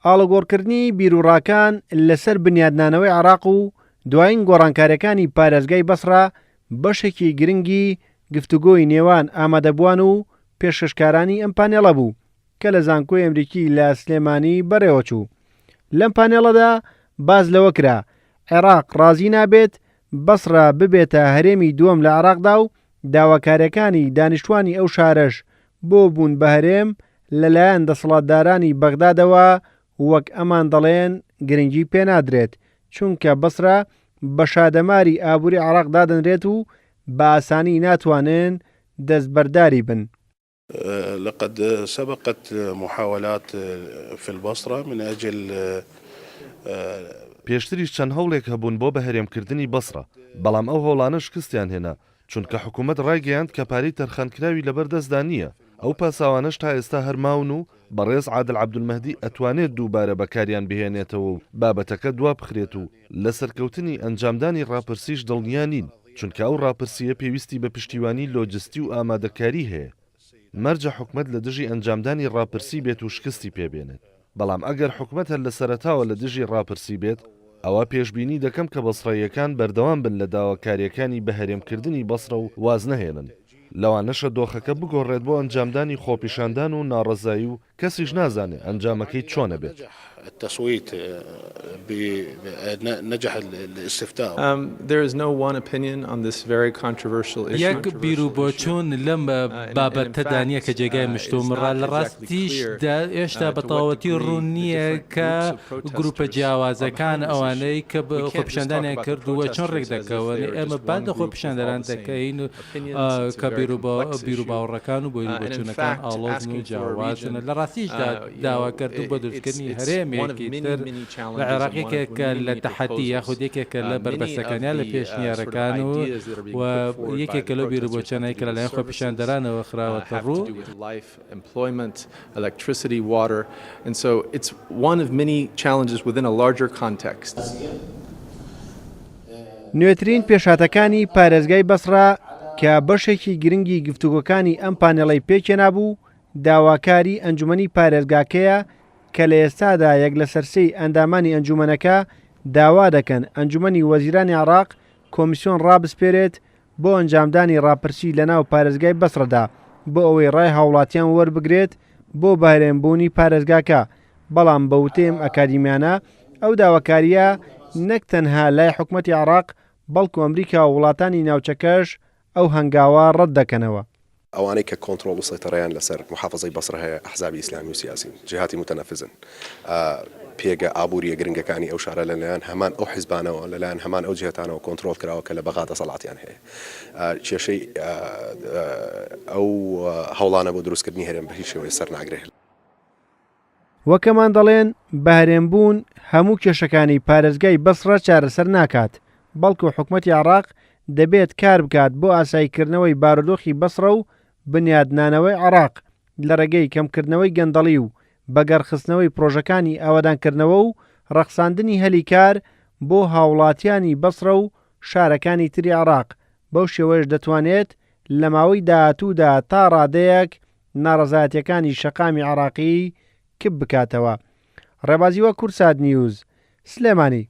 ئاڵۆگۆڕکردنی بیرروڕاکان لەسەر بنیادنانەوەی عێراق و دوایین گۆڕانکاریەکانی پارێزگای بەسڕا بەشێکی گرنگی گفتوگۆی نێوان ئامادەبووان و پێشکەشکارانی ئەم پانێڵە بوو کە لە زانکۆی ئەمریکی لە سلێمانی بەڕێوەچوو. لەم پانێڵەدا باز لەوە کرا عێراق ڕازی نابێت بەسڕا ببێتە هەرێمی دووەم لە عێراقدا و داواکاریەکانی دانیشتوانی ئەو شارەش بۆ بوون بە هەرێم لەلایەن دەسەڵاتدارانی بەغدادەوە وەک ئەمان دەڵێن گرنگی پێنادرێت چونکە بەسرا بە شادەماری ئابووری عێراق دادەنرێت و بە ئاسانی ناتوانن دەستبەرداری بن. لقد سبقت محاولات في البصرة من أجل پێشتریش چەند هەوڵێک هەبوون بۆ بە هەرێمکردنی بەسڕە بەڵام ئەو هەوڵانە شکستیان هێنا چونکە حکوومەت ڕایگەیاند کە پارەی تەرخانکراوی لەبەردەستدا نییە. ئەو پاساوانەش تا ئێستا هەرماون و بەڕێز عادل عەبدولمەهدی ئەتوانێت دووبارە بەکاریان بهێنێتەوە و بابەتەکە دوا بخرێت و لە سەرکەوتنی ئەنجامدانی ڕاپرسیش دڵنیا نین چونکە ئەو ڕاپرسیە پێویستی بە پشتیوانی لۆجستی و ئامادەکاری هەیە. مەرجە حکومەت لە دژی ئەنجامدانی ڕاپرسی بێت و شکستی پێبێنێت. بەڵام ئەگەر حکومەت هەر لە سەرەتاوە لە دژی ڕاپرسی بێت ئەوە پێشبینی دەکەم کە بەسڕەیەکان بەردەوام بن لە داواکاریەکانی بە هەرێمکردنی بەسڕە و واز نەهێنن. لەوانەشە دۆخەکە بگۆڕێت بۆ ئەنجامدانی خۆپیشاندان و ناڕەزایی و کەسیش نازانێ ئەنجامەکەی چۆنە بێت. التصويت نجح الاستفتاء. There is no one opinion on this very controversial issue. یەک بیرروبۆچوون لەم بابەتەدا نییە کە جێگای مشتومڕا لە ڕاستیشدا هێشتا بەتەواوەتی ڕوون نییە کە گروپە جیاوازەکان ئەوانەی کە خۆپیشاندانیان کردووە چۆن ڕێک دەکەون. ئێمە بعد لە خۆپیشاندەران دەکەین کە بیرروباوەڕەکان و بیرروبۆچوونەکان ئاڵۆزن و جیاوازن. لە ڕاستیشدا داواکردن بۆ دروستکردنی هەرێم لە عێراقێکێکە لە تەحەدی یاخود یەکێکە لە بربەستەکانیان لە پێشنیارەکان و یەکێکە لەو بیرروبۆچانەی کە لەلایەن خۆپیشاندەرانەوە خراوەتە ڕوو. Employment, electricity, water, and so it's one of many challenges within a larger context. نوێترین پێشهاتەکانی پارێزگای بەسڕا کە بەشێکی گرنگی گفتوگۆکانی ئەم پانێڵەی پێکێنابوو داواکاری ئەنجومەنی پارێزگاکەیە کە لە ئێستادا یەک لە سەرسەی ئەندامانی ئەنجومەنەکە داوا دەکەن ئەنجومەنی وەزیرانی عێراق کۆمیسیۆن ڕابسپێرێت بۆ ئەنجامدانی ڕاپرسی لە ناو پارێزگای بەسڕەدا بۆ ئەوەی ڕای هاوڵاتیان وەربگرێت بۆ بەهرێمبوونی پارێزگاکە. بەڵام بە وتەیەم ئەکادیمیانە ئەو داواکاریە نەک تەنها لای حکوومەتی عێراق بەڵکو ئەمریکا و وڵاتانی ناوچەکەش ئەو هەنگاوە ڕەت دەکەنەوە. ئەوانەی کە کۆنتترۆل و سەیطرەیان لەسەر محافظەی بەسڕ هەیە ئەحزابی ئیسلامی و سیاسی جهاتی متەنەفزن پێگە ئابووریە گرنگەکانی ئەو شارە لەلایەن هەمان ئەو حیزبانەوە لەلایەن هەمان ئەو جهتانەوە کۆنتترۆل کراوە کە لە بەغا دەسەڵاتیان هەیە. کێشەی ئەو هەوڵانە بۆ دروستکردنی هەرێم بە هیچ شێوەیە سەر ناگرێت. وەکەمان دەڵێن بەهرێمبوون هەموو کێشەکانی پارێزگای بەسڕە چارەسەر ناکات بەڵکو حکوومەتی عێراق دەبێت کار بکات بۆ ئاساییکردنەوەی بارودۆخی بەسڕە و بنیادنانەوەی عێراق لە ڕێگەی کەمکردنەوەی گەندەڵی و بەگەڕخستنەوەی پرۆژەکانی ئاوەدانکردنەوە و ڕەخساندنی هەلی کار بۆ هاوڵاتیانی بەسڕە و شارەکانی تری عێراق. بەو شێوەیەش دەتوانێت لە ماوەی داهاتوودا تا ڕادەیەک ناڕەزایەتیەکانی شەقامی عێراقی کب بکاتەوە. ڕێبازیوە کورسات نیوز، سلێمانی.